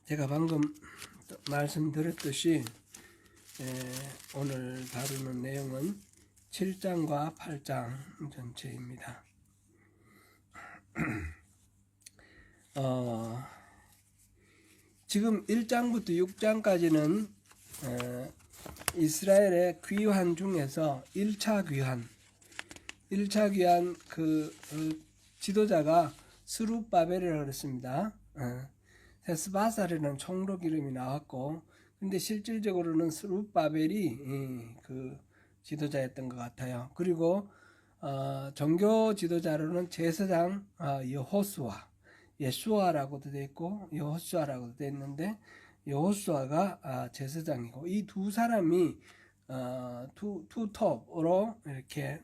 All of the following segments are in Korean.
제가 방금 말씀드렸듯이 오늘 다루는 내용은 7장과 8장 전체입니다. 지금 1장부터 6장까지는 이스라엘의 귀환 중에서 1차 귀환 그 지도자가 스룹바벨이라고 그랬습니다. 세스바살이라는 총독 이름이 나왔고, 근데 실질적으로는 스룹바벨이 그 지도자였던 것 같아요. 그리고 종교 지도자로는 제사장 여호수아, 예수아라고도 되어 있고 여호수아라고도 되어 있는데, 여호수아가 제사장이고, 이 두 사람이 투톱으로 이렇게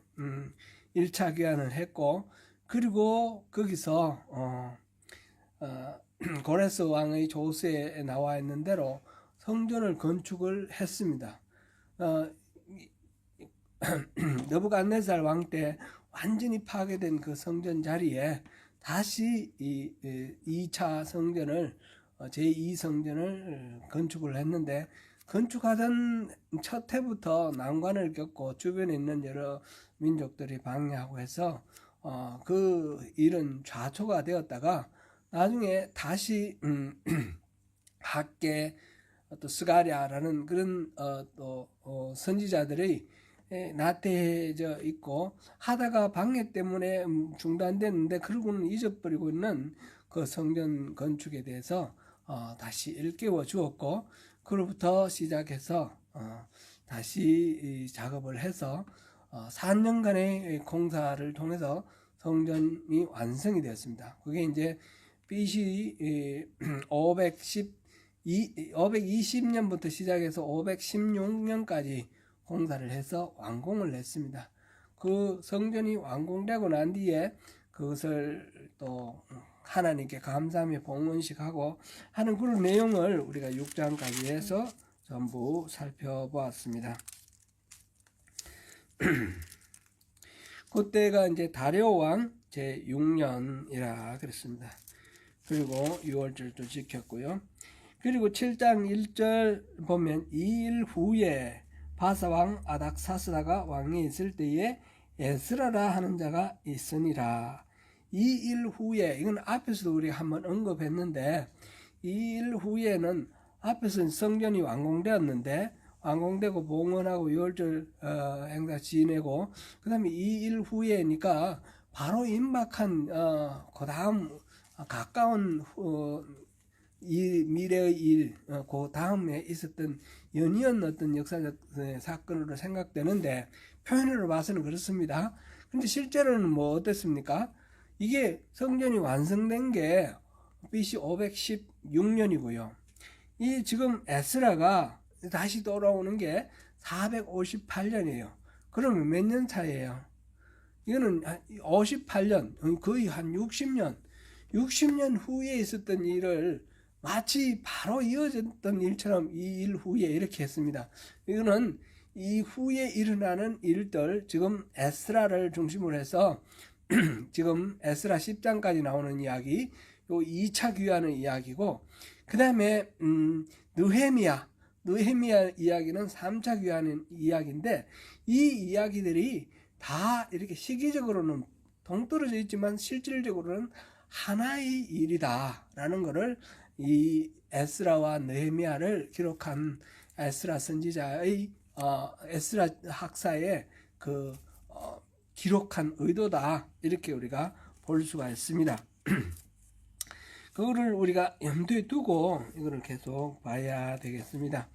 1차 귀환을 했고, 그리고 거기서 고레스 왕의 조서에 나와 있는 대로 성전을 건축을 했습니다. 느부갓네살 왕 때 완전히 파괴된 그 성전 자리에 다시 이 2차 성전을 제2성전을 건축을 했는데, 건축하던 첫 해부터 난관을 겪고 주변에 있는 여러 민족들이 방해하고 해서 그 일은 좌초가 되었다가 나중에 다시 학계 또 스가랴라는 그런 또 선지자들이 나태해져 있고, 하다가 방해 때문에 중단됐는데 그러고는 잊어버리고 있는 그 성전 건축에 대해서 다시 일깨워 주었고, 그로부터 시작해서 다시 작업을 해서 4년간의 공사를 통해서 성전이 완성이 되었습니다. 그게 이제 BC 520년부터 시작해서 516년까지 공사를 해서 완공을 했습니다. 그 성전이 완공되고 난 뒤에 그것을 또 하나님께 감사하며 봉헌식하고 하는 그런 내용을 우리가 6장까지 해서 전부 살펴보았습니다. 그때가 이제 다리오 왕 제6년이라 그랬습니다. 그리고 6월절도 지켰고요. 그리고 7장 1절 보면 2일 후에 바사왕 아닥사스다가 왕이 있을 때에 에스라라 하는 자가 있으니라. 2일 후에, 이건 앞에서도 우리가 한번 언급했는데, 2일 후에는 앞에서는 성전이 완공되었는데, 완공되고 봉헌하고 6월절 행사 지내고, 그 다음에 2일 후에니까 바로 임박한 그 다음 가까운 이 미래의 일, 그 다음에 있었던 연이은 어떤 역사적 사건으로 생각되는데, 표현으로 봐서는 그렇습니다. 근데 실제로는 뭐 어땠습니까? 이게 성전이 완성된 게 BC 516년이고요. 이 지금 에스라가 다시 돌아오는 게 458년이에요. 그러면 몇 년 차이에요? 이거는 58년, 거의 한 60년 후에 있었던 일을 마치 바로 이어졌던 일처럼 이 일 후에 이렇게 했습니다. 이거는 이 후에 일어나는 일들, 지금 에스라를 중심으로 해서 지금 에스라 10장까지 나오는 이야기, 요 2차 귀환의 이야기고, 그 다음에 느헤미야 이야기는 3차 귀환의 이야기인데, 이 이야기들이 다 이렇게 시기적으로는 동떨어져 있지만 실질적으로는 하나의 일이다라는 것을 이 에스라와 느헤미야를 기록한 에스라 선지자의 에스라 학사의 그 기록한 의도다, 이렇게 우리가 볼 수가 있습니다. 그거를 우리가 염두에 두고 이거를 계속 봐야 되겠습니다.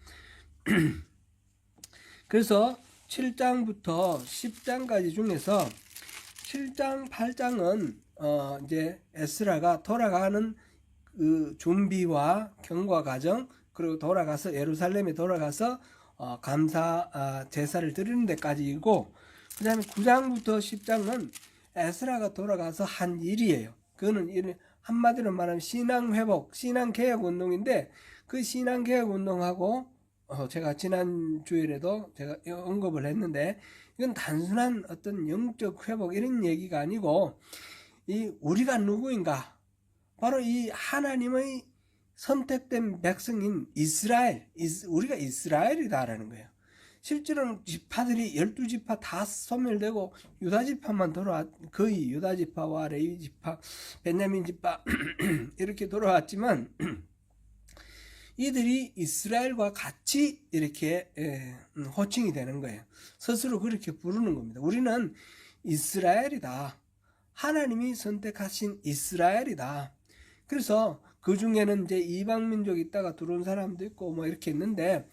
그래서 7장부터 10장까지 중에서 7장, 8장은 이제 에스라가 돌아가는 그 준비와 경과 과정, 그리고 돌아가서 예루살렘에 돌아가서 감사 제사를 드리는 데까지이고, 그 다음에 9장부터 10장은 에스라가 돌아가서 한 일이에요. 그거는 한마디로 말하면 신앙회복, 신앙개혁 운동인데, 그 신앙개혁 운동하고 제가 지난 주일에도 제가 언급을 했는데, 이건 단순한 어떤 영적 회복 이런 얘기가 아니고, 이 우리가 누구인가, 바로 이 하나님의 선택된 백성인 이스라엘, 우리가 이스라엘이다라는 거예요. 실제로는 지파들이 12지파 다 소멸되고 유다지파만 거의 유다지파와 레위지파, 베냐민지파 이렇게 돌아왔지만 이들이 이스라엘과 같이 이렇게 호칭이 되는 거예요. 스스로 그렇게 부르는 겁니다. 우리는 이스라엘이다. 하나님이 선택하신 이스라엘이다. 그래서 그 중에는 이제 이방민족이 있다가 들어온 사람도 있고 뭐 이렇게 있는데,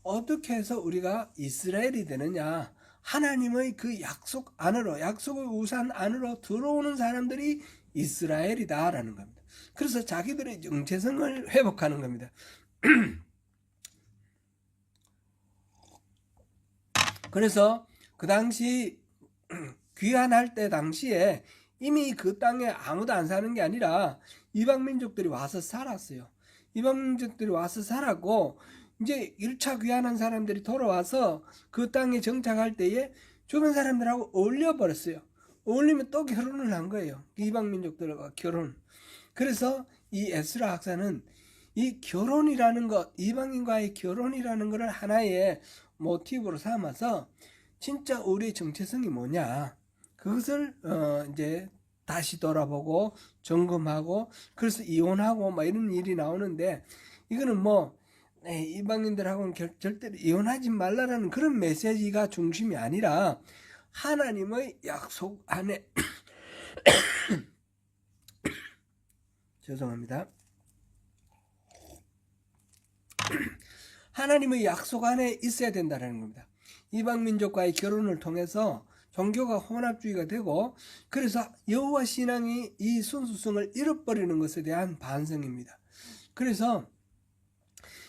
어떻게 해서 우리가 이스라엘이 되느냐? 하나님의 그 약속 안으로, 약속의 우산 안으로 들어오는 사람들이 이스라엘이다라는 겁니다. 그래서 자기들의 정체성을 회복하는 겁니다. 그래서 그 당시 귀환할 때 당시에 이미 그 땅에 아무도 안 사는 게 아니라 이방민족들이 와서 살았어요. 이방민족들이 와서 살았고, 이제 1차 귀환한 사람들이 돌아와서 그 땅에 정착할 때에 주변 사람들하고 어울려버렸어요. 어울리면 또 결혼을 한 거예요. 이방민족들과 결혼. 그래서 이 에스라 학사는 이 결혼이라는 것, 이방인과의 결혼이라는 것을 하나의 모티브로 삼아서 진짜 우리의 정체성이 뭐냐, 그것을 이제 다시 돌아보고 점검하고, 그래서 이혼하고 막 이런 일이 나오는데, 이거는 뭐 이방인들하고는 절대로 이혼하지 말라라는 그런 메시지가 중심이 아니라 하나님의 약속 안에 죄송합니다. 하나님의 약속 안에 있어야 된다는 겁니다. 이방민족과의 결혼을 통해서 종교가 혼합주의가 되고, 그래서 여호와 신앙이 이 순수성을 잃어버리는 것에 대한 반성입니다. 그래서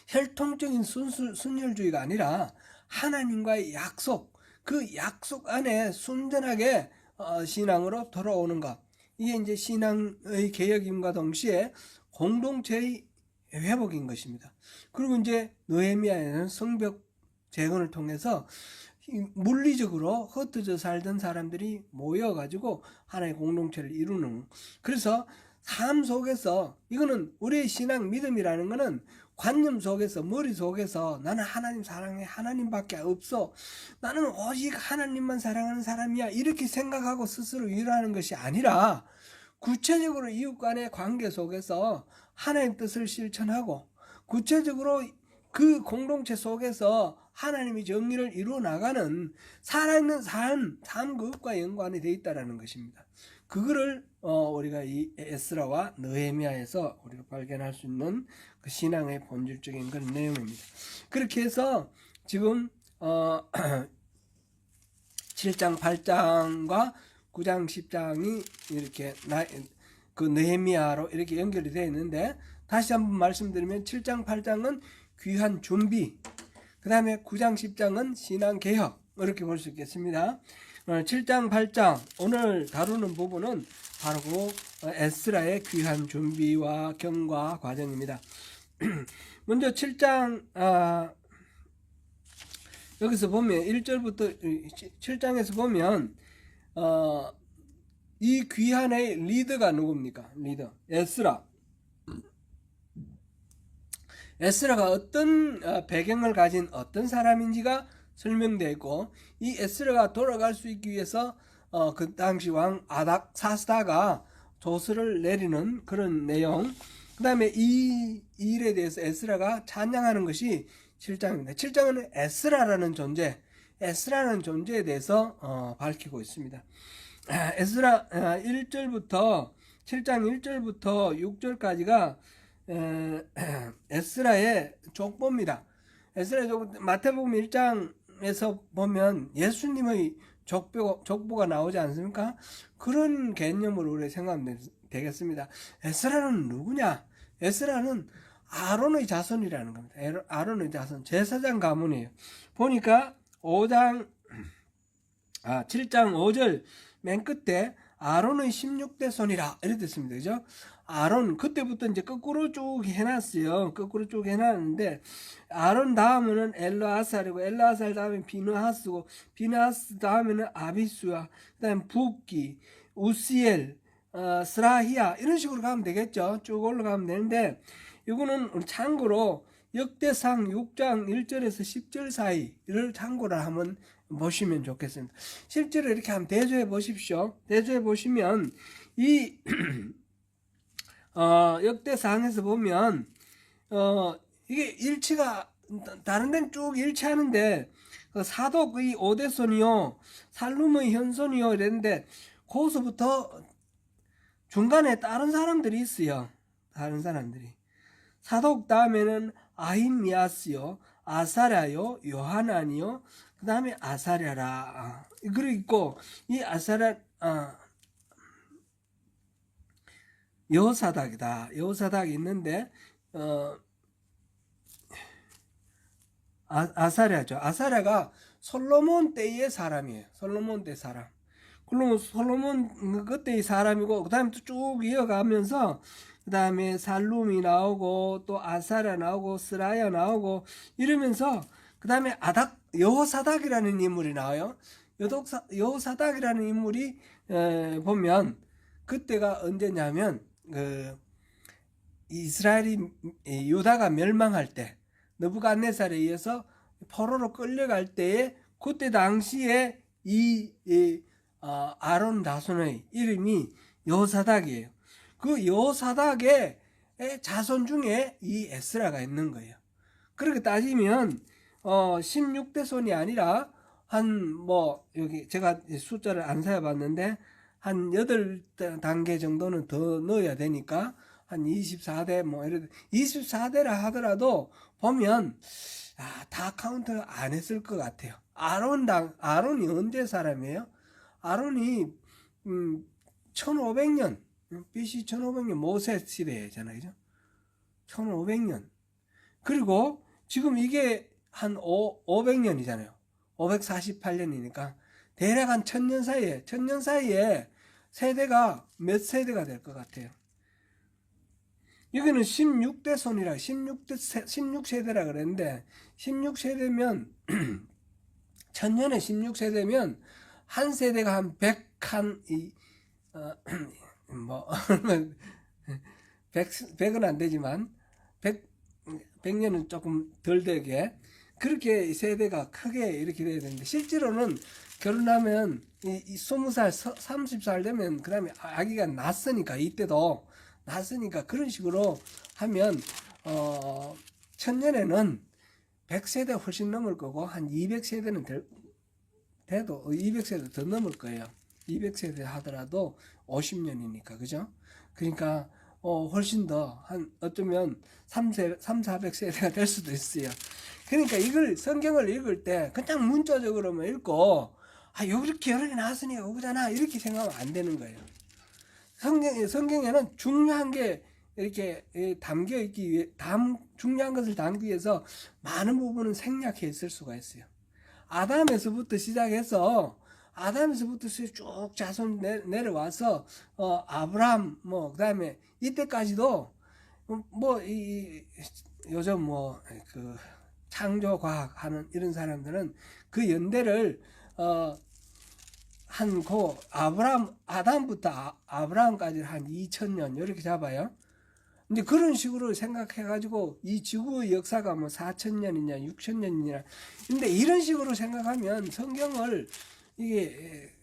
혈통적인 순혈주의가 아니라 하나님과의 약속, 그 약속 안에 순전하게 신앙으로 돌아오는 것, 이게 이제 신앙의 개혁임과 동시에 공동체의 회복인 것입니다. 그리고 이제 느헤미야에는 성벽 재건을 통해서 물리적으로 흩어져 살던 사람들이 모여가지고 하나의 공동체를 이루는, 그래서 삶 속에서, 이거는 우리의 신앙 믿음이라는 거는 관념 속에서, 머릿속에서 나는 하나님 사랑해, 하나님밖에 없어, 나는 오직 하나님만 사랑하는 사람이야, 이렇게 생각하고 스스로 위로하는 것이 아니라 구체적으로 이웃 간의 관계 속에서 하나님 뜻을 실천하고, 구체적으로 그 공동체 속에서 하나님의 정의를 이루어 나가는 살아있는 삶 그것과 연관이 되어 있다는 것입니다. 그거를 우리가 이 에스라와 느헤미야에서 우리가 발견할 수 있는 그 신앙의 본질적인 그런 내용입니다. 그렇게 해서 지금 7장 8장과 9장 10장이 이렇게 그 느헤미야로 이렇게 연결이 되어 있는데, 다시 한번 말씀드리면 7장 8장은 귀환 준비, 그 다음에 9장 10장은 신앙 개혁, 이렇게 볼 수 있겠습니다. 7장 8장 오늘 다루는 부분은 바로 그 에스라의 귀환 준비와 경과 과정입니다. 먼저 7장 여기서 보면 1절부터 7장에서 보면 이 귀환의 리더가 누굽니까? 리더 에스라가 어떤 배경을 가진 어떤 사람인지가 설명되어 있고, 이 에스라가 돌아갈 수 있기 위해서 그 당시 왕 아닥사스다가 조서를 내리는 그런 내용, 그 다음에 이 일에 대해서 에스라가 찬양하는 것이 7장입니다. 7장은 에스라라는 존재에 대해서 밝히고 있습니다. 에스라 1절부터 7장 1절부터 6절까지가 에스라의 족보입니다. 에스라의 족보, 마태복음 1장에서 보면 예수님의 족보가 나오지 않습니까? 그런 개념으로 우리 생각하면 되겠습니다. 에스라는 누구냐? 에스라는 아론의 자손이라는 겁니다. 아론의 자손, 제사장 가문이에요. 보니까 7장 5절 맨 끝에 아론의 16대 손이라 이렇게 됐습니다. 그죠? 아론, 그때부터 이제 거꾸로 쭉 해놨어요. 거꾸로 쭉 해놨는데, 아론 다음에는 엘르아살이고, 엘르아살 다음에 비느하스고, 비느하스 다음에는 아비수야, 그 다음에 붓기, 우시엘, 스라히야 이런 식으로 가면 되겠죠. 쭉 올라가면 되는데 이거는 참고로 역대상 6장 1절에서 10절 사이를 참고로 한번 보시면 좋겠습니다. 실제로 이렇게 한번 대조해 보십시오. 대조해 보시면 이 역대상에서 보면 이게 일치가 다른 데는 쭉 일치하는데 사독의 오대손이요 살룸의 현손이요 이랬는데 거기서부터 중간에 다른 사람들이 있어요. 다른 사람들이 사독 다음에는 아히미아스요 아사랴요 요하나니요 그 다음에 아사랴라 그리고 이 아사랴 여호사닥이다. 여호사닥이 있는데 아사랴죠. 아사랴가 솔로몬 때의 사람이에요. 솔로몬 때 사람. 그러면 솔로몬 그때의 사람이고 그 다음에 쭉 이어가면서 그 다음에 살룸이 나오고 또 아사랴 나오고 스라야 나오고 이러면서 그 다음에 여호사닥이라는 인물이 나와요. 여호사닥이라는 인물이 보면 그때가 언제냐면 이스라엘이 유다가 멸망할 때 느부갓네살에 의해서 포로로 끌려갈 때에 그때 당시에 이 아론 자손의 이름이 여호사닥이에요. 그 여호사닥의 자손 중에 이 에스라가 있는 거예요. 그렇게 따지면 16대 손이 아니라 여기 제가 숫자를 안 세어봤는데 한 8단계 정도는 더 넣어야 되니까 한 24대 이래 24대라 하더라도 보면 다 카운트 안 했을 것 같아요. 아론이 언제 사람이에요? 아론이 1500년 BC 1500년 모세 시대잖아요. 그죠? 1500년. 그리고 지금 이게 한 500년이잖아요. 548년이니까 대략 한 1000년 사이에 세대가 몇 세대가 될 것 같아요. 여기는 16대 손이라 16세대라 그랬는데 16세대면 1000년에 16세대면 한 세대가 한 100은 안 되지만 100년은 조금 덜 되게 그렇게 세대가 크게 이렇게 돼야 되는데 실제로는 결혼하면 20살 30살 되면 그 다음에 아기가 낳았으니까 이때도 낳았으니까 그런 식으로 하면 1000년에는 100세대 훨씬 넘을 거고 한 200세대는 돼도 200세대 더 넘을 거예요. 200세대 하더라도 50년이니까 그죠? 그러니까 훨씬 더 어쩌면 400세대가 될 수도 있어요. 그러니까 이걸 성경을 읽을 때 그냥 문자적으로만 읽고 이렇게 여러 개 나왔으니 오잖아 이렇게 생각하면 안 되는 거예요. 성경에는 중요한 게 이렇게 담겨 있기 위해 중요한 것을 담기 위해서 많은 부분은 생략해 있을 수가 있어요. 아담에서부터 시작해서 쭉 자손 내려와서 아브라함 그다음에 이때까지도 요즘 창조 과학 하는 이런 사람들은 그 연대를 아담부터 아브라함까지 한 2000년 이렇게 잡아요. 근데 그런 식으로 생각해가지고 이 지구의 역사가 4000년이냐 6000년이냐 근데 이런 식으로 생각하면 성경을 이게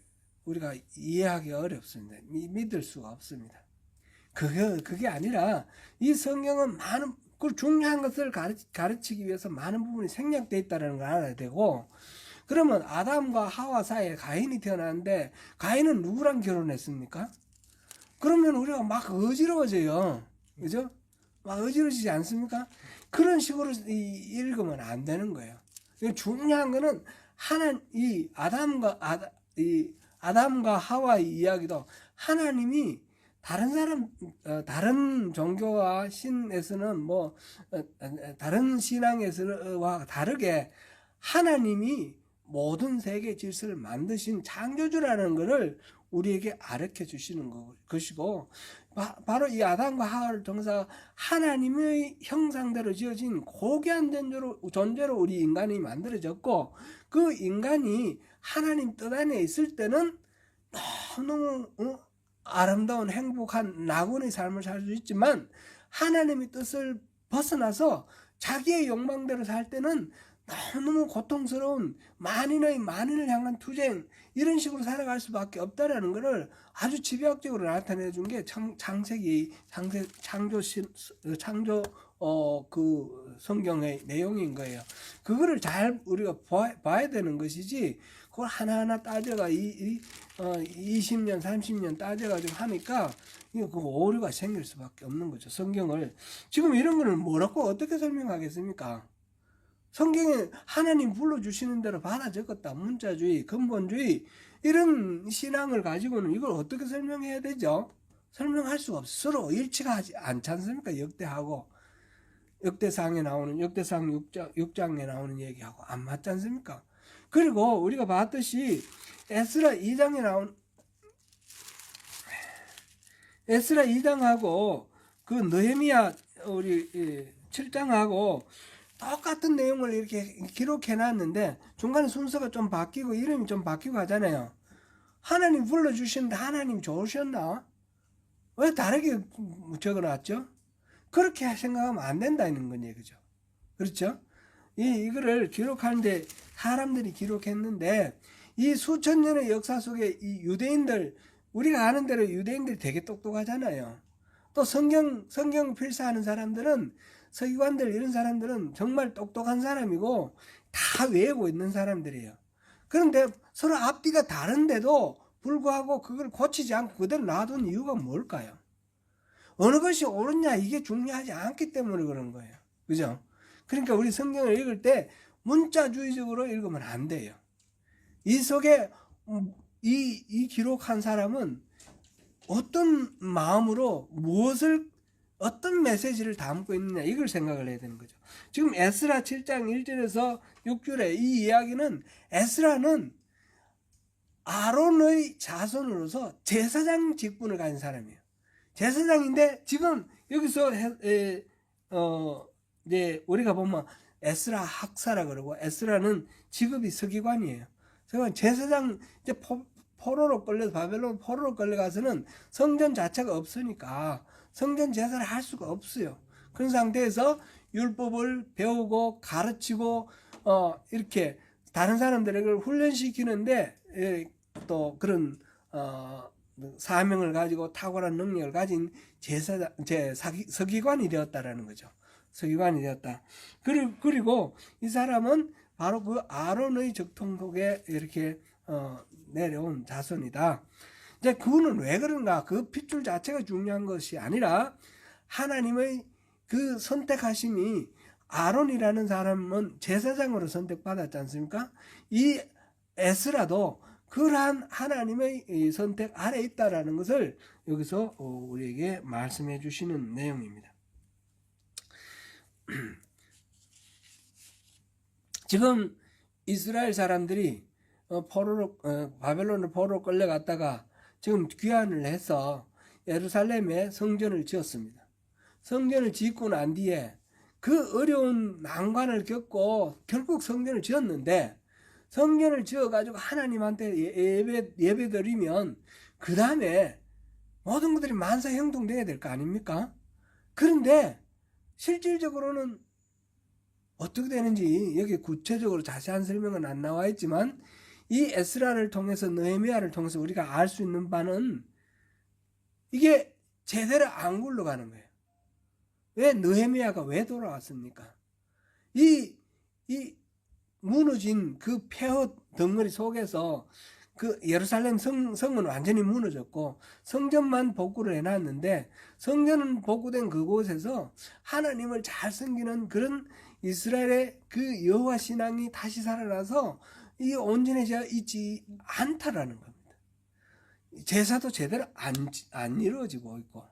우리가 이해하기 어렵습니다. 믿을 수가 없습니다. 그게 아니라 이 성경은 중요한 것을 가르치기 위해서 많은 부분이 생략되어 있다는 걸 알아야 되고 그러면 아담과 하와 사이에 가인이 태어났는데 가인은 누구랑 결혼했습니까? 그러면 우리가 막 어지러워져요. 그죠? 막 어지러지지 않습니까? 그런 식으로 읽으면 안 되는 거예요. 중요한 거는 아담과 하와의 이야기도 하나님이 다른 종교와 신에서는 다른 신앙에서와 다르게 하나님이 모든 세계 질서를 만드신 창조주라는 것을 우리에게 가르쳐 주시는 것이고 바로 이 아담과 하와를 통해서 하나님의 형상대로 지어진 고귀한 존재로 우리 인간이 만들어졌고 그 인간이 하나님 뜻 안에 있을 때는 너무너무 아름다운 행복한 낙원의 삶을 살 수 있지만 하나님의 뜻을 벗어나서 자기의 욕망대로 살 때는 너무 고통스러운 만인을 향한 투쟁, 이런 식으로 살아갈 수밖에 없다라는 것을 아주 집요학적으로 나타내 준 게 창조 그 성경의 내용인 거예요. 그거를 잘 우리가 봐야 되는 것이지, 그걸 하나하나 따져가 20년 30년 따져가지고 하니까 그 오류가 생길 수밖에 없는 거죠. 성경을 지금 이런 거는 뭐라고 어떻게 설명하겠습니까? 성경에 하나님 불러주시는 대로 받아 적었다. 문자주의, 근본주의, 이런 신앙을 가지고는 이걸 어떻게 설명해야 되죠? 설명할 수가 없어. 서로 일치가 하지 않지 않습니까? 역대상에 나오는, 역대상 6장에 나오는 얘기하고 안 맞지 않습니까? 그리고 우리가 봤듯이 에스라 2장하고 그 느헤미야 우리 7장하고 똑같은 내용을 이렇게 기록해 놨는데 중간에 순서가 좀 바뀌고 이름이 좀 바뀌고 하잖아요. 하나님 불러주시는데 하나님 좋으셨나? 왜 다르게 적어놨죠? 그렇게 생각하면 안 된다는 건 얘기죠. 그렇죠? 이거를 기록하는데 사람들이 기록했는데, 이 수천 년의 역사 속에 이 유대인들, 우리가 아는 대로 유대인들이 되게 똑똑하잖아요. 또 성경 필사하는 사람들은, 서기관들 이런 사람들은 정말 똑똑한 사람이고 다 외우고 있는 사람들이에요. 그런데 서로 앞뒤가 다른데도 불구하고 그걸 고치지 않고 그대로 놔둔 이유가 뭘까요? 어느 것이 옳으냐 이게 중요하지 않기 때문에 그런 거예요. 그죠? 그러니까 우리 성경을 읽을 때 문자주의적으로 읽으면 안 돼요. 이 속에 이 기록한 사람은 어떤 마음으로 어떤 메시지를 담고 있느냐, 이걸 생각을 해야 되는 거죠. 지금 에스라 7장 1절에서 6절에 이 이야기는, 에스라는 아론의 자손으로서 제사장 직분을 가진 사람이에요. 제사장인데 지금 여기서 이제 우리가 보면 에스라 학사라 그러고, 에스라는 직업이 서기관이에요. 제사장, 이제 바벨론 포로로 끌려가서는 성전 자체가 없으니까 성전 제사를 할 수가 없어요. 그런 상태에서 율법을 배우고 가르치고 이렇게 다른 사람들에게 훈련시키는데 또 그런 사명을 가지고 탁월한 능력을 가진 서기관이 되었다라는 거죠. 서기관이 되었다. 그리고 이 사람은 바로 그 아론의 적통 속에 이렇게 내려온 자손이다. 이제 그거는 왜 그런가? 그 핏줄 자체가 중요한 것이 아니라 하나님의 그 선택하심이, 아론이라는 사람은 제사장으로 선택받았지 않습니까? 이 에스라도 그러한 하나님의 선택 아래 있다라는 것을 여기서 우리에게 말씀해 주시는 내용입니다. 지금 이스라엘 사람들이 바벨론으로 포로로 끌려갔다가 지금 귀환을 해서 예루살렘에 성전을 지었습니다. 성전을 짓고 난 뒤에 그 어려운 난관을 겪고 결국 성전을 지었는데, 성전을 지어가지고 하나님한테 예배 드리면 그 다음에 모든 것들이 만사형통돼야 될 거 아닙니까? 그런데 실질적으로는 어떻게 되는지 여기 구체적으로 자세한 설명은 안 나와 있지만, 이 에스라를 통해서, 느헤미야를 통해서 우리가 알 수 있는 바는 이게 제대로 안 굴러가는 거예요. 왜 느헤미야가 왜 돌아왔습니까? 이 무너진 그 폐허 덩어리 속에서 그 예루살렘 성은 완전히 무너졌고 성전만 복구를 해놨는데, 성전은 복구된 그곳에서 하나님을 잘 섬기는 그런 이스라엘의 그 여호와 신앙이 다시 살아나서 이 온전해져 있지 않다라는 겁니다. 제사도 제대로 안 이루어지고 있고,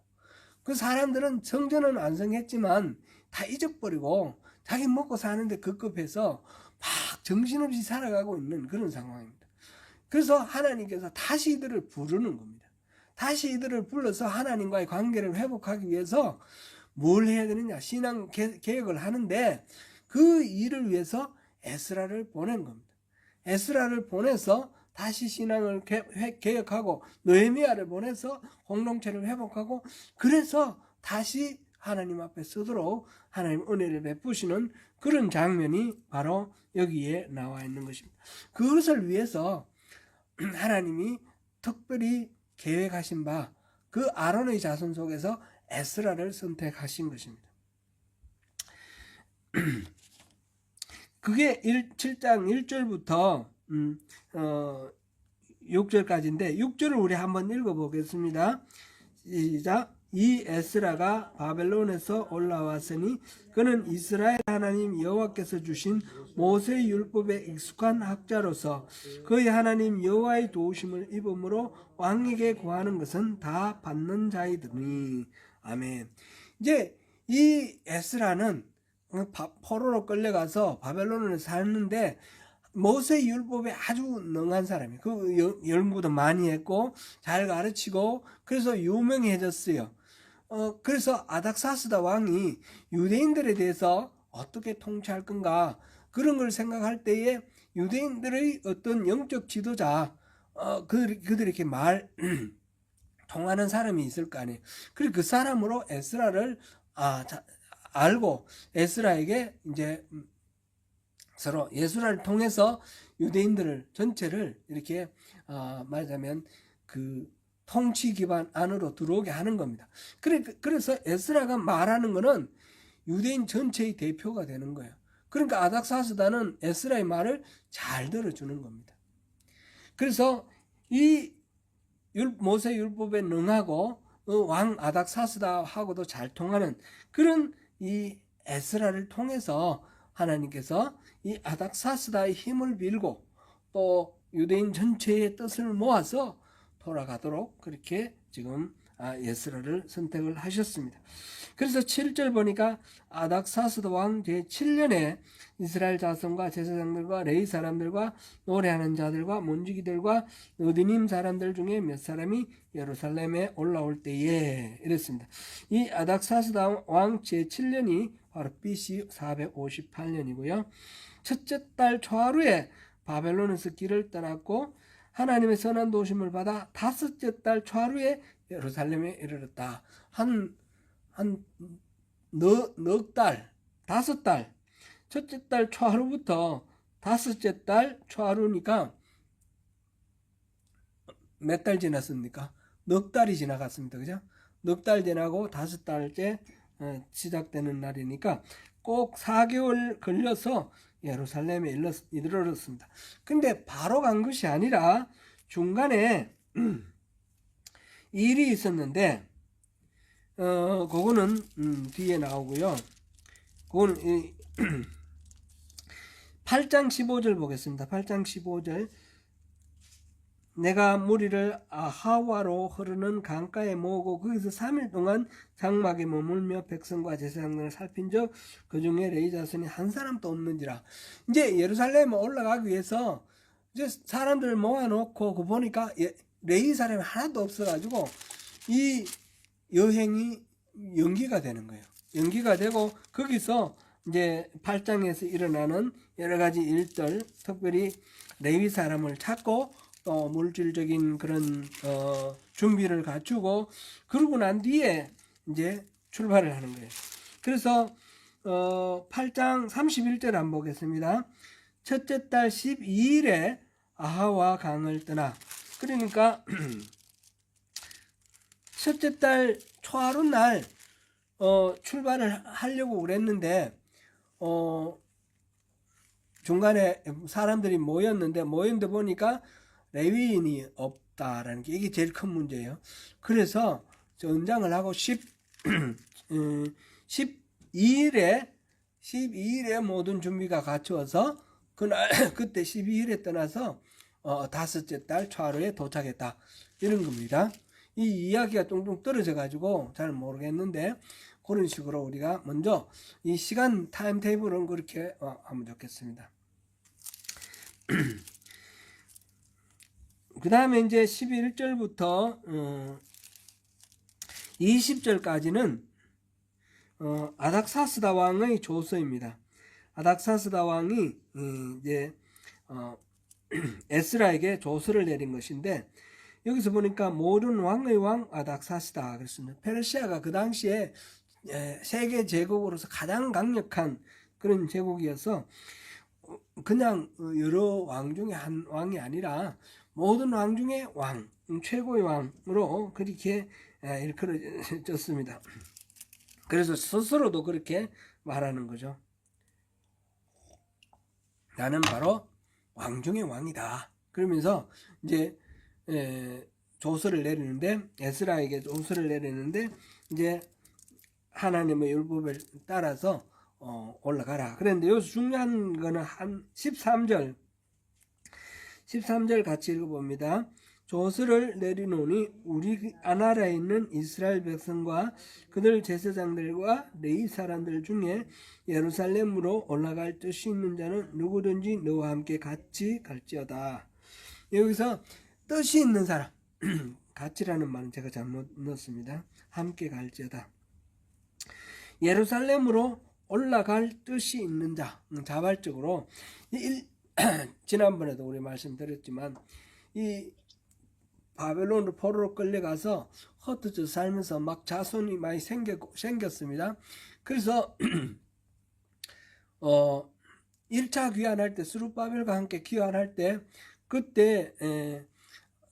그 사람들은 성전은 완성했지만 다 잊어버리고 자기 먹고 사는데 급급해서 막 정신없이 살아가고 있는 그런 상황입니다. 그래서 하나님께서 다시 이들을 부르는 겁니다. 다시 이들을 불러서 하나님과의 관계를 회복하기 위해서 뭘 해야 되느냐, 신앙 개혁을 하는데 그 일을 위해서 에스라를 보낸 겁니다. 에스라를 보내서 다시 신앙을 개혁하고 느헤미야를 보내서 공동체를 회복하고 그래서 다시 하나님 앞에 서도록 하나님 은혜를 베푸시는 그런 장면이 바로 여기에 나와 있는 것입니다. 그것을 위해서 하나님이 특별히 계획하신 바 그 아론의 자손 속에서 에스라를 선택하신 것입니다. 그게 7장 1절부터 6절까지인데 6절을 우리 한번 읽어보겠습니다. 시작. 이 에스라가 바벨론에서 올라왔으니 그는 이스라엘 하나님 여호와께서 주신 모세의 율법에 익숙한 학자로서 그의 하나님 여호와의 도우심을 입음으로 왕에게 구하는 것은 다 받는 자이더니. 아멘. 이제 이 에스라는 포로로 끌려가서 바벨론을 살는데 모세 율법에 아주 능한 사람이에요. 그 연구도 많이 했고 잘 가르치고 그래서 유명해졌어요. 그래서 아닥사스다 왕이 유대인들에 대해서 어떻게 통치할 건가 그런 걸 생각할 때에 유대인들의 어떤 영적 지도자 그들이 이렇게 통하는 사람이 있을 거 아니에요. 그리고 그 사람으로 에스라를 알고 에스라에게 이제 서로 예수를 통해서 유대인들을 전체를 이렇게 말하자면 그 통치 기반 안으로 들어오게 하는 겁니다. 그래서 에스라가 말하는 거는 유대인 전체의 대표가 되는 거예요. 그러니까 아닥사스다는 에스라의 말을 잘 들어주는 겁니다. 그래서 이 모세 율법에 능하고 왕 아닥사스다하고도 잘 통하는 그런 이 에스라를 통해서 하나님께서 이 아닥사스다의 힘을 빌고 또 유대인 전체의 뜻을 모아서 돌아가도록 그렇게 지금 에스라를 선택을 하셨습니다. 그래서 7절 보니까 아닥사스다 왕 제7년에 이스라엘 자손과 제사장들과 레위 사람들과 노래하는 자들과 문지기들과 느디님 사람들 중에 몇 사람이 예루살렘에 올라올 때에 이랬습니다. 이 아닥사스다 왕 제7년이 바로 BC 458년이고요. 첫째 달 초하루에 바벨론에서 길을 떠났고 하나님의 선한 도우심을 받아 다섯째 달 초하루에 예루살렘에 이르렀다. 넉 달, 5달, 첫째 달 초하루부터 다섯째 달 초하루니까 몇 달 지났습니까? 넉 달이 지나갔습니다. 그죠? 넉 달 지나고 5달째 시작되는 날이니까 꼭 4개월 걸려서 예루살렘에 이르렀습니다. 근데 바로 간 것이 아니라 중간에 일이 있었는데 그거는 뒤에 나오고요. 그거는 8장 15절 보겠습니다. 8장 15절. 내가 무리를 아하와로 흐르는 강가에 모으고 거기서 3일 동안 장막에 머물며 백성과 제사장들을 살핀적 그 중에 레위 자손이 한 사람도 없는지라. 이제 예루살렘에 올라가기 위해서 이제 사람들을 모아놓고 그 보니까 레위 사람이 하나도 없어가지고 이 여행이 연기가 되는 거예요. 연기가 되고 거기서 이제 8장에서 일어나는 여러 가지 일들, 특별히 레위 사람을 찾고 또 물질적인 그런 준비를 갖추고 그러고 난 뒤에 이제 출발을 하는 거예요. 그래서 8장 31절 한번 보겠습니다. 첫째 달 12일에 아하와 강을 떠나. 그러니까 첫째 달 초하루 날 출발을 하려고 그랬는데 중간에 사람들이 모였는데 보니까 레위인이 없다라는 게 이게 제일 큰 문제예요. 그래서 연장을 하고 12일에 모든 준비가 갖추어서 그날 그때 12일에 떠나서 다섯째 달 초하루에 도착했다 이런 겁니다. 이 이야기가 뚱뚱 떨어져 가지고 잘 모르겠는데 그런 식으로 우리가 먼저 이 시간 타임테이블은 그렇게 하면 좋겠습니다. 그 다음에 이제 11절부터 20절까지는 아닥사스다 왕의 조서입니다. 아닥사스다 왕이 이제 에스라에게 조서를 내린 것인데, 여기서 보니까 모든 왕의 왕 아닥사스다 그랬습니다. 페르시아가 그 당시에 세계 제국으로서 가장 강력한 그런 제국이어서 그냥 여러 왕 중에 한 왕이 아니라 모든 왕 중에 왕, 최고의 왕으로 그렇게 일컬어졌습니다. 그래서 스스로도 그렇게 말하는 거죠. 나는 바로 왕 중의 왕이다. 그러면서 이제 조서를 내리는데, 에스라에게 조서를 내리는데, 이제 하나님의 율법을 따라서 올라가라. 그런데 여기서 중요한 거는 한 13절 같이 읽어봅니다. 조서를 내리노니 우리 아나라에 있는 이스라엘 백성과 그들 제사장들과 레위 사람들 중에 예루살렘으로 올라갈 뜻이 있는 자는 누구든지 너와 함께 같이 갈지어다. 여기서 뜻이 있는 사람, 같이라는 말은 제가 잘못 넣었습니다. 함께 갈지어다. 예루살렘으로 올라갈 뜻이 있는 자, 자발적으로 지난번에도 우리 말씀드렸지만 이 바벨론으로 포로로 끌려가서 흩어져 살면서 막 자손이 많이 생겼습니다. 그래서 1차 귀환할 때, 스룹바벨과 함께 귀환할 때, 그때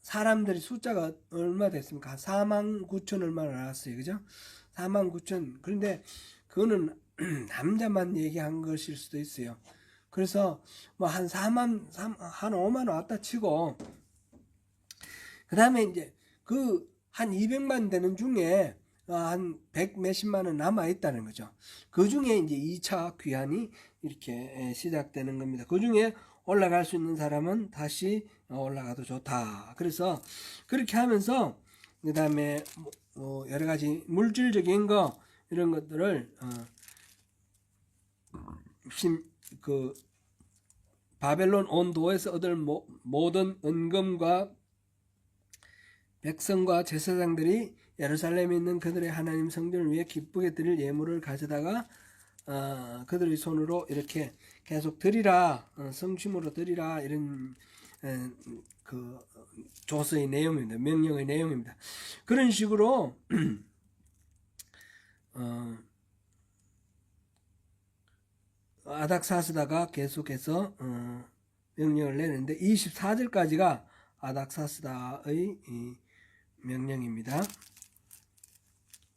사람들이 숫자가 얼마 됐습니까? 49,000 얼마나 나왔어요. 그죠? 49,000. 그런데 그거는 남자만 얘기한 것일 수도 있어요. 그래서 뭐 한 5만 왔다 치고, 그 다음에 이제 그 한 200만 되는 중에 한 100 몇십만 원 남아 있다는 거죠. 그 중에 이제 2차 귀환이 이렇게 시작되는 겁니다. 그 중에 올라갈 수 있는 사람은 다시 올라가도 좋다. 그래서 그렇게 하면서 그 다음에 여러 가지 물질적인 거 이런 것들을 그 바벨론 온 도에서 얻을 모든 은금과 백성과 제사장들이 예루살렘에 있는 그들의 하나님 성전을 위해 기쁘게 드릴 예물을 가져다가 그들의 손으로 이렇게 계속 드리라, 성심으로 드리라, 이런 그 조서의 내용입니다. 명령의 내용입니다. 그런 식으로 아닥사스다가 계속해서 명령을 내는데 24절까지가 아닥사스다의 명령입니다.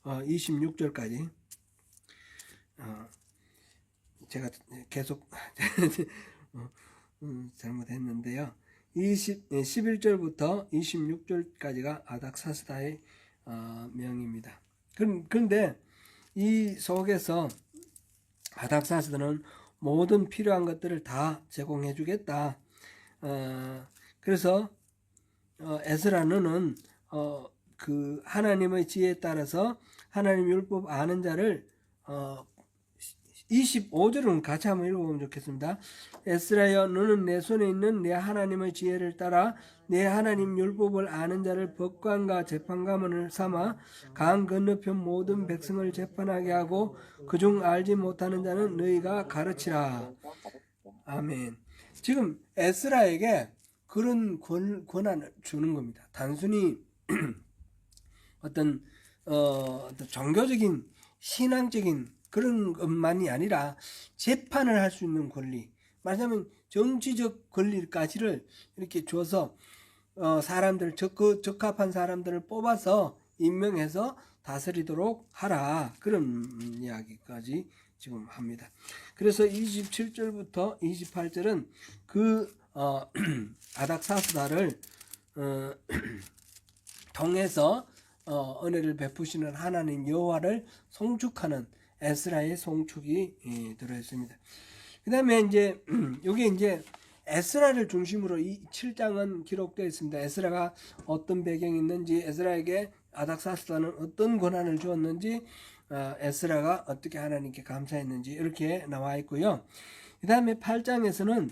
26절까지 제가 계속 잘못했는데요. 11절부터 26절까지가 아닥사스다의 명입니다. 그런데 이 속에서 아닥사스다는 모든 필요한 것들을 다 제공해 주겠다. 그래서 에스라는 그 하나님의 지혜에 따라서 하나님 율법 아는 자를 25절은 같이 한번 읽어보면 좋겠습니다. 에스라여, 너는 내 손에 있는 내 하나님의 지혜를 따라 내 하나님 율법을 아는 자를 법관과 재판관을 삼아 강 건너편 모든 백성을 재판하게 하고 그중 알지 못하는 자는 너희가 가르치라. 아멘. 지금 에스라에게 그런 권한을 주는 겁니다. 단순히 어떤 종교적인 신앙적인 그런 것만이 아니라 재판을 할 수 있는 권리, 말하자면 정치적 권리까지를 이렇게 줘서 사람들, 적합한 사람들을 뽑아서 임명해서 다스리도록 하라, 그런 이야기까지 지금 합니다. 그래서 27절부터 28절은 그 아닥사스다를 통해서 은혜를 베푸시는 하나님 여호와를 송축하는 에스라의 송축이 들어있습니다. 그 다음에 이제 여기 이제 에스라를 중심으로 이 7장은 기록되어 있습니다. 에스라가 어떤 배경이 있는지, 에스라에게 아닥사스다는 어떤 권한을 주었는지, 에스라가 어떻게 하나님께 감사했는지 이렇게 나와 있고요. 그 다음에 8장에서는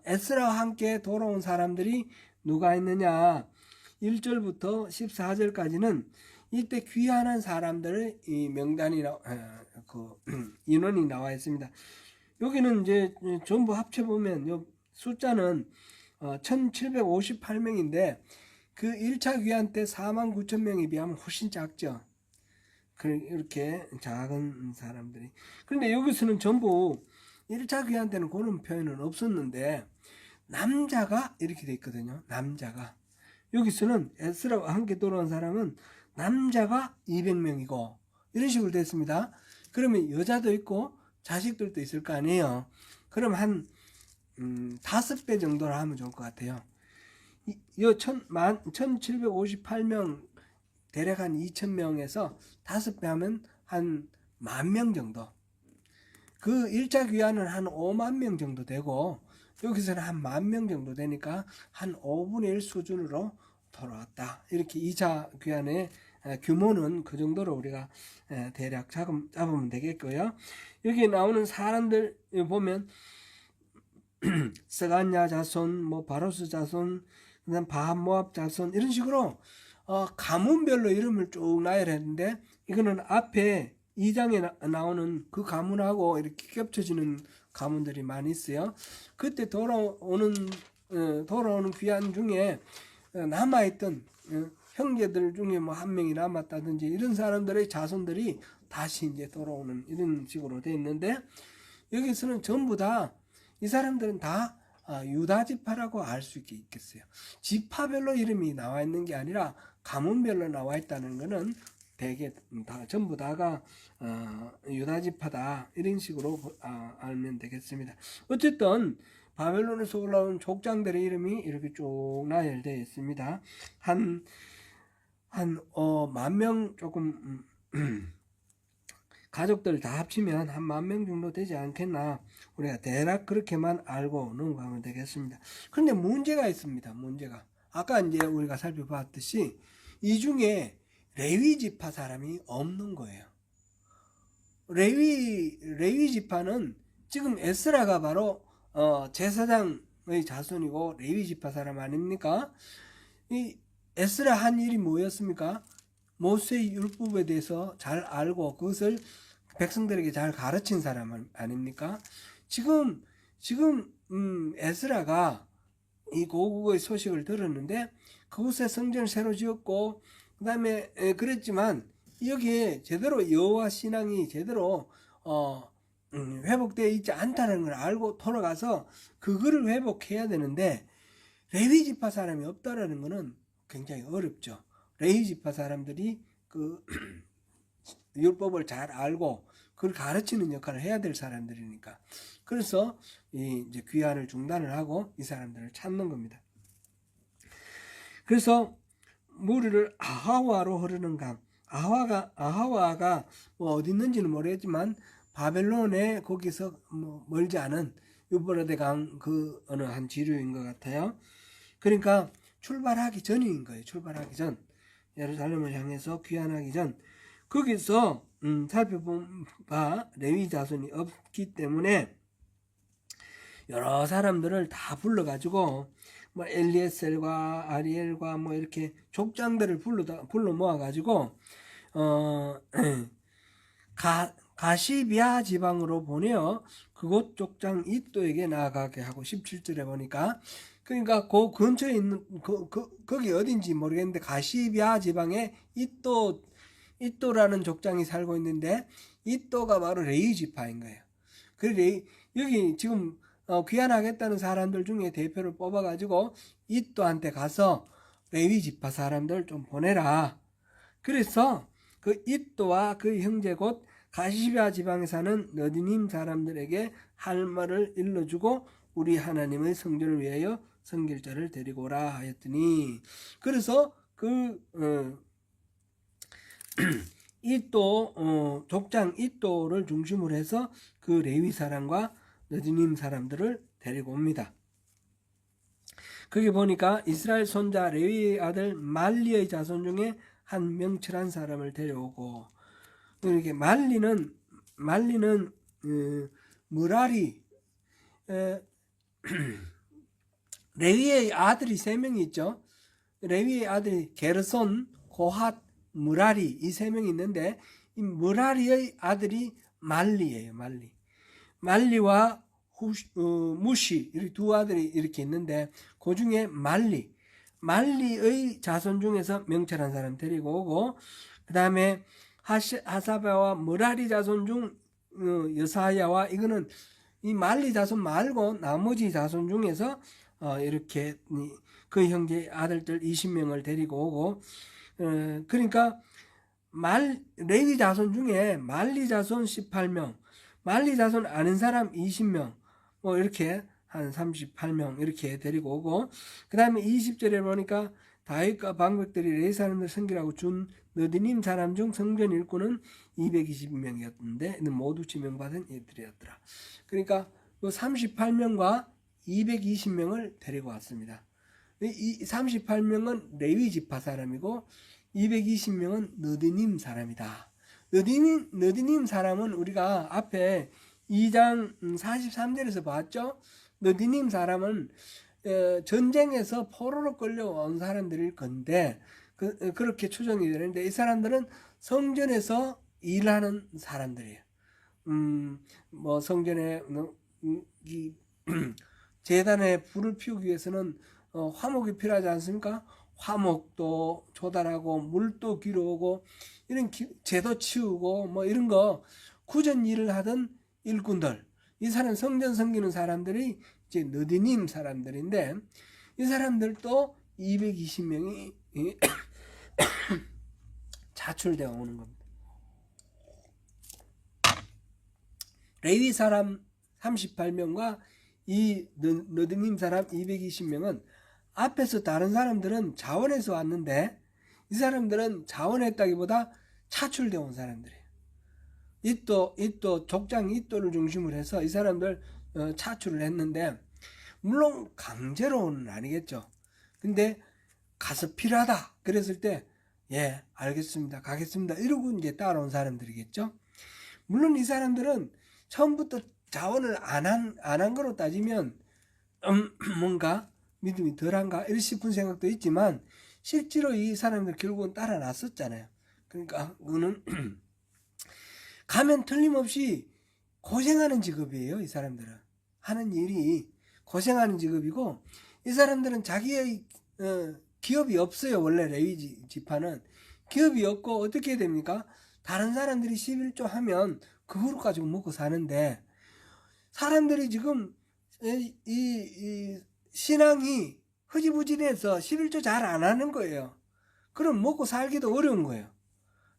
에스라와 함께 돌아온 사람들이 누가 있느냐, 1절부터 14절까지는 이때 귀환한 사람들의 이 명단이 인원이 나와 있습니다. 여기는 이제 전부 합쳐보면 요 숫자는 1758명인데 그 1차 귀환 때 49,000명에 비하면 훨씬 작죠. 이렇게 작은 사람들이. 그런데 여기서는 전부 1차 귀환 때는 그런 표현은 없었는데 남자가 이렇게 돼 있거든요. 남자가. 여기서는 에스라와 함께 돌아온 사람은 남자가 200명이고 이런 식으로 됐습니다. 그러면 여자도 있고 자식들도 있을 거 아니에요. 그럼 한 5배 정도로 하면 좋을 것 같아요. 1758명 대략 한 2,000명에서 5배 하면 한 10,000명 정도. 그 1차 귀환은 한 5만 명 정도 되고 여기서는 한 10,000명 정도 되니까 한 5분의 1 수준으로 돌아왔다. 이렇게 2차 귀환의 규모는 그 정도로 우리가 대략 잡으면 되겠고요. 여기 나오는 사람들 보면 스가냐 자손, 뭐 바로스 자손, 그다음 바모압 자손 이런 식으로 가문별로 이름을 쭉 나열했는데 이거는 앞에 2장에 나오는 그 가문하고 이렇게 겹쳐지는 가문들이 많이 있어요. 그때 돌아오는 귀환 중에 남아있던 형제들 중에 뭐 한 명이 남았다든지 이런 사람들의 자손들이 다시 이제 돌아오는 이런 식으로 돼 있는데 여기서는 전부 다 이 사람들은 다 유다 지파라고 알 수 있겠어요. 지파별로 이름이 나와 있는 게 아니라 가문별로 나와 있다는 것은 대개 전부 다가 유다 지파다 이런 식으로 알면 되겠습니다. 어쨌든 바벨론에서 올라온 족장들의 이름이 이렇게 쭉 나열되어 있습니다. 한 10,000명 조금 가족들 다 합치면 한 10,000명 정도 되지 않겠나. 우리가 대략 그렇게만 알고 넘어가면 되겠습니다. 그런데 문제가 있습니다. 문제가. 아까 이제 우리가 살펴봤듯이 이 중에 레위 지파 사람이 없는 거예요. 레위 지파는 지금 에스라가 바로 제사장의 자손이고 레위 지파 사람 아닙니까? 이 에스라 한 일이 뭐였습니까? 모세의 율법에 대해서 잘 알고 그것을 백성들에게 잘 가르친 사람 아닙니까? 지금 에스라가 이 고국의 소식을 들었는데 그곳에 성전을 새로 지었고 그 다음에 그랬지만 여기에 제대로 여호와 신앙이 제대로 회복되어 있지 않다는 걸 알고 돌아가서 그거를 회복해야 되는데 레위 지파 사람이 없다라는 것은 굉장히 어렵죠. 레위 지파 사람들이 그 율법을 잘 알고 그걸 가르치는 역할을 해야 될 사람들이니까. 그래서 이제 귀환을 중단을 하고 이 사람들을 찾는 겁니다. 그래서 무리를 아하와로 흐르는 강. 아하와가 뭐 어디 있는지는 모르겠지만 바벨론에 거기서 뭐 멀지 않은 유브라데 강 그 어느 한 지류인 것 같아요. 그러니까 출발하기 전인 거예요. 출발하기 전. 예루살렘을 향해서 귀환하기 전. 거기서 살펴본 바 레위 자손이 없기 때문에 여러 사람들을 다 불러가지고 뭐 엘리에셀과 아리엘과 뭐 이렇게 족장들을 불러 모아가지고 가시비아 지방으로 보내어 그곳 족장 이또에게 나아가게 하고 17절에 보니까 그러니까 그 근처에 있는 거기 어딘지 모르겠는데 가시비아 지방에 이또라는 족장이 살고 있는데 이또가 바로 레위 지파인 거예요. 그래 여기 지금 귀환하겠다는 사람들 중에 대표를 뽑아가지고 이또한테 가서 레위 지파 사람들 좀 보내라. 그래서 그 이또와 그 형제 곧 가시비아 지방에 사는 너디님 사람들에게 할 말을 일러주고 우리 하나님의 성전을 위하여 섬길 자를 데리고 오라 하였더니 그래서 이또 족장 이또를 중심으로 해서 그 레위 사람과 너디님 사람들을 데리고 옵니다. 거기 보니까 이스라엘 손자 레위의 아들 말리의 자손 중에 한 명철한 사람을 데려오고 이렇게 말리는 무라리 레위의 아들이 3명이 있죠. 레위의 아들이 게르손, 고핫, 무라리 이 3명이 있는데 이 무라리의 아들이 말리예요. 말리와 무시 이렇게 두 아들이 이렇게 있는데 그 중에 말리의 자손 중에서 명철한 사람 데리고 오고 그 다음에 하사바와 머라리 자손 중 여사야와 이거는 이 말리 자손 말고 나머지 자손 중에서 이렇게 그 형제 아들들 20명을 데리고 오고 그러니까 레위 자손 중에 말리 자손 18명, 말리 자손 아는 사람 20명, 뭐 이렇게 한 38명 이렇게 데리고 오고 그 다음에 20절에 보니까 다윗과 방백들이 레위 사람들 섬기라고 준 느디님 사람 중 성전 일꾼은 220명이었는데 모두 지명받은 이들이었더라. 그러니까 그 38명과 220명을 데리고 왔습니다. 이 38명은 레위 지파 사람이고 220명은 느디님 사람이다. 느디님 사람은 우리가 앞에 2장 43절에서 봤죠. 느디님 사람은 전쟁에서 포로로 끌려온 사람들일 건데 그렇게 추정이 되는데 이 사람들은 성전에서 일하는 사람들이에요. 뭐 성전에 이 제단에 불을 피우기 위해서는 화목이 필요하지 않습니까? 화목도 조달하고 물도 기르고 이런 재도 치우고 뭐 이런 거 구전 일을 하던 일꾼들, 이 사람 성전 섬기는 사람들이 이제 느디님 사람들인데 이 사람들도 220명이 자출되어 오는 겁니다. 레위 사람 38명과 이 느디님 사람 220명은 앞에서 다른 사람들은 자원해서 왔는데 이 사람들은 자원했다기보다 차출되어 온 사람들이에요. 이또 족장 이또를 중심으로 해서 이 사람들 차출을 했는데 물론 강제로는 아니겠죠. 근데 가서 필요하다 그랬을 때 예 알겠습니다 가겠습니다 이러고 이제 따라온 사람들이겠죠. 물론 이 사람들은 처음부터 자원을 안 한 거로 따지면 뭔가 믿음이 덜한가 이런 싶은 생각도 있지만 실제로 이 사람들 결국은 따라 났었잖아요. 그러니까 그거는 가면 틀림없이 고생하는 직업이에요. 이 사람들은 하는 일이 고생하는 직업이고 이 사람들은 자기의 기업이 없어요. 원래 레위 지파는 기업이 없고 어떻게 됩니까? 다른 사람들이 11조 하면 그거로 가지고 먹고 사는데 사람들이 지금 이 신앙이 흐지부지해서 11조 잘 안 하는 거예요. 그럼 먹고 살기도 어려운 거예요.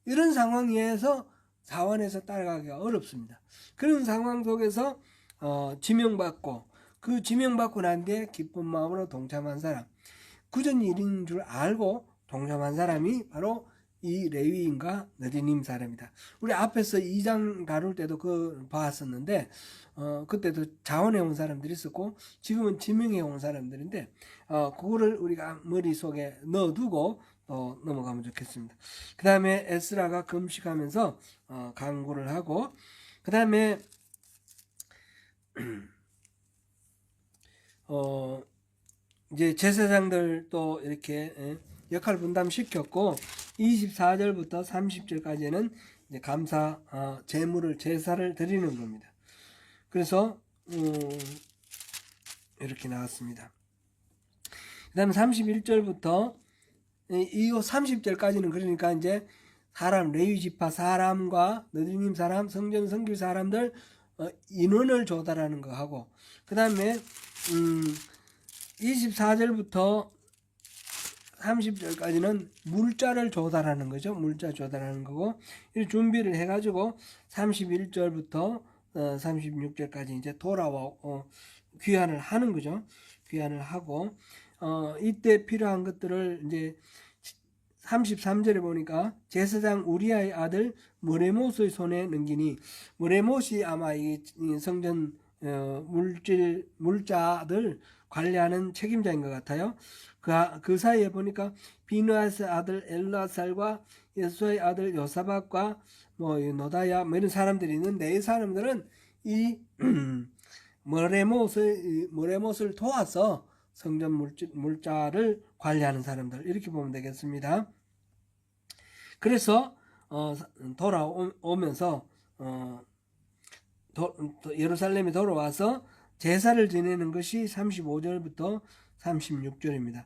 이런 상황에서 자원해서 따라가기가 어렵습니다. 그런 상황 속에서 지명받고 그 지명받고 난 뒤에 기쁜 마음으로 동참한 사람, 구전 일인 줄 알고 동참한 사람이 바로 이 레위인과 느디님 사람이다. 우리 앞에서 2장 다룰 때도 그 봤었는데 그때도 자원해 온 사람들이 있었고 지금은 지명해 온 사람들인데 그거를 우리가 머릿속에 넣어두고 넘어가면 좋겠습니다. 그 다음에 에스라가 금식하면서 강구를 하고 그 다음에 이제 제사장들 또 이렇게 역할 분담시켰고 24절부터 30절까지는 이제 감사 제사를 드리는 겁니다. 그래서 이렇게 나왔습니다. 그 다음에 31절부터 이 30절까지는 그러니까 이제 사람 레위 지파 사람과 느디님 사람 성전 섬길 사람들 인원을 조달하는 거 하고 그 다음에 24절부터 30절까지는 물자를 조달하는 거죠. 물자 조달하는 거고 이 준비를 해가지고 31절부터 36절까지 이제 돌아와 귀환을 하는 거죠. 귀환을 하고 이때 필요한 것들을 이제 33절에 보니까 제사장 우리아의 아들 머레못의 손에 넘기니 머레못이 아마 이 성전 물자들 관리하는 책임자인 것 같아요. 그 사이에 보니까 비누아스 아들 엘라살과 예수의 아들 요사박과 뭐 노다야 뭐 이런 사람들이 있는데 이 사람들은 이 머레못을 도와서 성전 물자를 관리하는 사람들 이렇게 보면 되겠습니다. 그래서 돌아오면서 예루살렘에 돌아와서 제사를 지내는 것이 35절부터 36절입니다.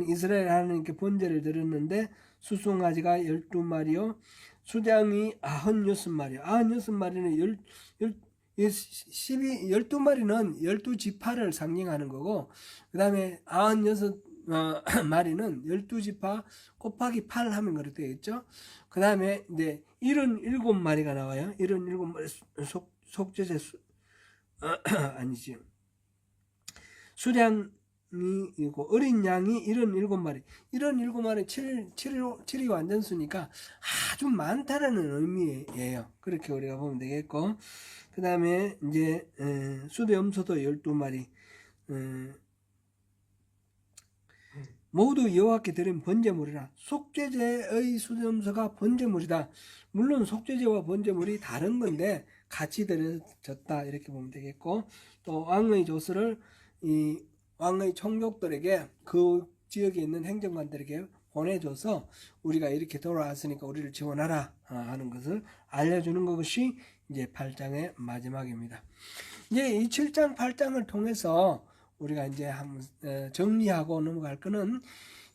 이스라엘 하나님께 번제를 드렸는데 수송아지가 12마리요 수장이 96마리요. 96마리는 12마리는 12지파를 상징하는 거고, 그 다음에 96마리는 12지파 곱하기 8 하면 그렇게 되겠죠. 그 다음에 이제 77마리가 나와요. 77마리 속죄제 아니지. 수량이 있고 어린 양이 77마리. 77마리 7이 완전수니까 아주 많다라는 의미예요. 그렇게 우리가 보면 되겠고, 그 다음에 이제 수대염소도 12마리. 모두 여호와께 드린 번제물이라. 속죄제의 수대염소가 번제물이다. 물론 속죄제와 번제물이 다른 건데 같이 드려졌다, 이렇게 보면 되겠고, 또 왕의 조서를 이 왕의 총독들에게, 그 지역에 있는 행정관들에게 보내줘서 우리가 이렇게 돌아왔으니까 우리를 지원하라 하는 것을 알려주는 것이 이제 8장의 마지막입니다. 이제 이 7장 8장을 통해서 우리가 이제 한번 정리하고 넘어갈 거는,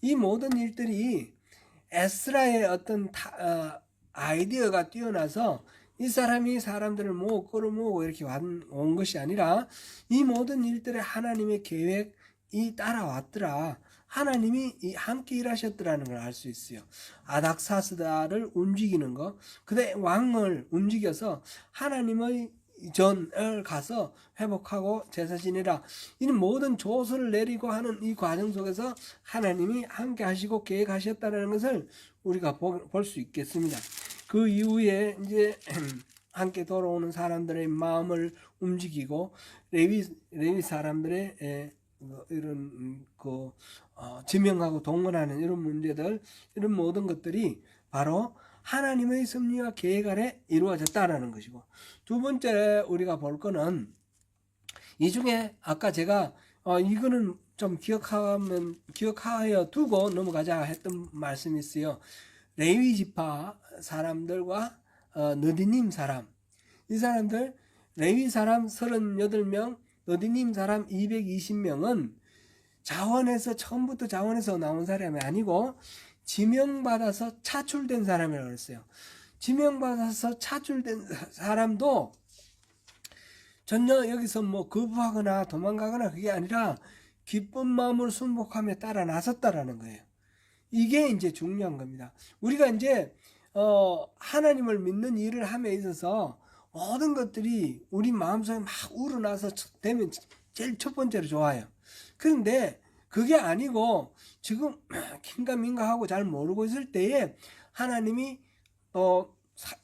이 모든 일들이 에스라의 어떤 아이디어가 뛰어나서 이 사람이 사람들을 모으고 끌어모으고 이렇게 온 것이 아니라, 이 모든 일들에 하나님의 계획이 따라왔더라. 하나님이 함께 일하셨더라는 걸 알 수 있어요. 아닥사스다를 움직이는 거, 그다음에 왕을 움직여서 하나님의 전을 가서 회복하고 제사 지내라, 이 모든 조서를 내리고 하는 이 과정 속에서 하나님이 함께 하시고 계획하셨다는 것을 우리가 볼 수 있겠습니다. 그 이후에 이제 함께 돌아오는 사람들의 마음을 움직이고, 레위 사람들의 이런 지명하고 동원하는 이런 문제들, 이런 모든 것들이 바로 하나님의 섭리와 계획 아래 이루어졌다라는 것이고, 두 번째 우리가 볼 거는, 이 중에 아까 제가 이거는 좀 기억하여 두고 넘어가자 했던 말씀이 있어요. 레위 지파 사람들과 느디님 사람, 이 사람들, 레위 사람 38명, 느디님 사람 220명은 처음부터 자원에서 나온 사람이 아니고 지명받아서 차출된 사람이라고 했어요. 지명받아서 차출된 사람도 전혀 여기서 뭐 거부하거나 도망가거나 그게 아니라 기쁜 마음으로 순복하며 따라 나섰다라는 거예요. 이게 이제 중요한 겁니다. 우리가 이제 하나님을 믿는 일을 함에 있어서 모든 것들이 우리 마음속에 막 우러나서 되면 제일 첫 번째로 좋아요. 그런데 그게 아니고 지금 긴가민가 하고 잘 모르고 있을 때에 하나님이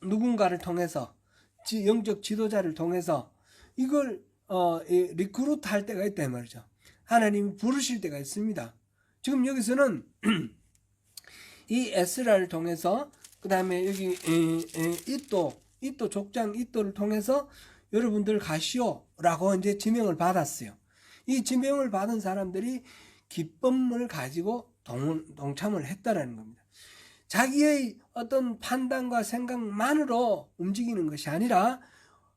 누군가를 통해서, 영적 지도자를 통해서 이걸 리크루트 할 때가 있다 말이죠. 하나님이 부르실 때가 있습니다. 지금 여기서는 이 에스라를 통해서, 그 다음에 여기 이또 족장 이또를 통해서 여러분들 가시오라고 이제 지명을 받았어요. 이 지명을 받은 사람들이 기쁨을 가지고 동참을 했다라는 겁니다. 자기의 어떤 판단과 생각만으로 움직이는 것이 아니라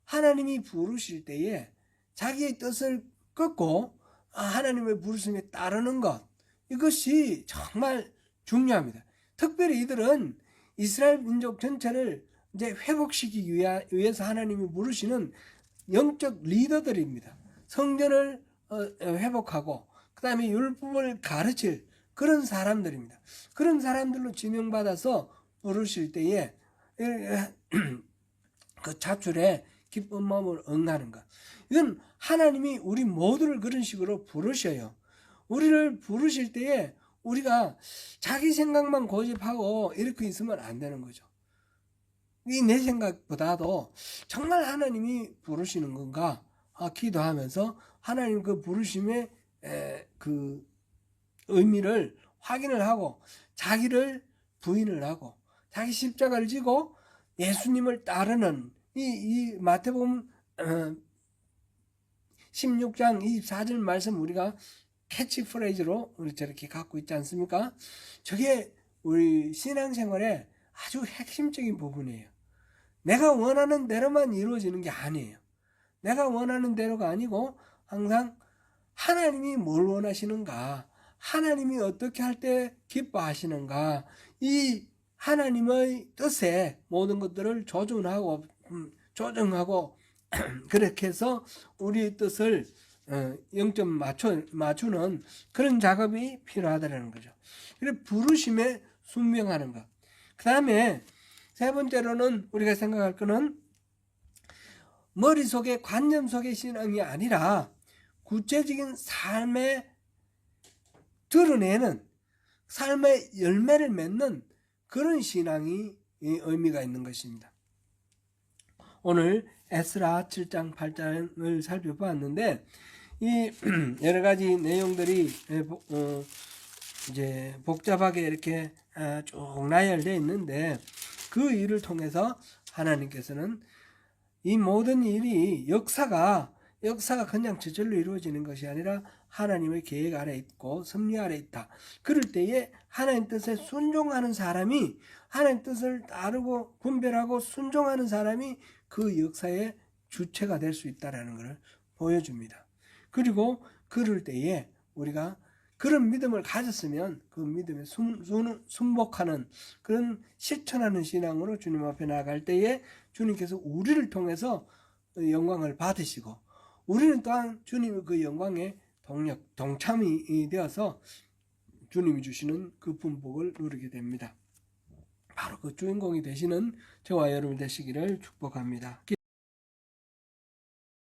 하나님이 부르실 때에 자기의 뜻을 꺾고 하나님의 부르심에 따르는 것, 이것이 정말 중요합니다. 특별히 이들은 이스라엘 민족 전체를 이제 회복시키기 위해서 하나님이 부르시는 영적 리더들입니다. 성전을 회복하고 그 다음에 율법을 가르칠 그런 사람들입니다. 그런 사람들로 지명받아서 부르실 때에 그 차출에 기쁜 마음을 응하는 것, 이건 하나님이 우리 모두를 그런 식으로 부르셔요. 우리를 부르실 때에 우리가 자기 생각만 고집하고 이렇게 있으면 안 되는 거죠. 이 내 생각보다도 정말 하나님이 부르시는 건가 기도하면서 하나님 그 부르심의 그 의미를 확인을 하고 자기를 부인을 하고 자기 십자가를 지고 예수님을 따르는 이 마태복음 16장 24절 말씀, 우리가 캐치프레이즈로 우리 저렇게 갖고 있지 않습니까? 저게 우리 신앙생활의 아주 핵심적인 부분이에요. 내가 원하는 대로만 이루어지는 게 아니에요. 내가 원하는 대로가 아니고 항상 하나님이 뭘 원하시는가, 하나님이 어떻게 할 때 기뻐하시는가, 이 하나님의 뜻에 모든 것들을 조정하고 그렇게 해서 우리의 뜻을 0점 맞추는 그런 작업이 필요하다는 거죠. 그래서 부르심에 순명하는 것. 그 다음에 세 번째로는 우리가 생각할 거는 머릿속에 관념 속의 신앙이 아니라 구체적인 삶에 드러내는, 삶의 열매를 맺는 그런 신앙이 의미가 있는 것입니다. 오늘 에스라 7장 8장을 살펴보았는데 이 여러 가지 내용들이 이제 복잡하게 이렇게 쭉 나열되어 있는데 그 일을 통해서 하나님께서는 이 모든 일이 역사가 그냥 저절로 이루어지는 것이 아니라 하나님의 계획 아래 있고 섭리 아래 있다. 그럴 때에 하나님 뜻에 순종하는 사람이, 하나님 뜻을 따르고 분별하고 순종하는 사람이 그 역사의 주체가 될 수 있다는 것을 보여줍니다. 그리고 그럴 때에 우리가 그런 믿음을 가졌으면 그 믿음에 순복하는, 그런 실천하는 신앙으로 주님 앞에 나아갈 때에 주님께서 우리를 통해서 영광을 받으시고 우리는 또한 주님의 그 영광에 동참이 되어서 주님이 주시는 그 분복을 누리게 됩니다. 바로 그 주인공이 되시는 저와 여러분 되시기를 축복합니다.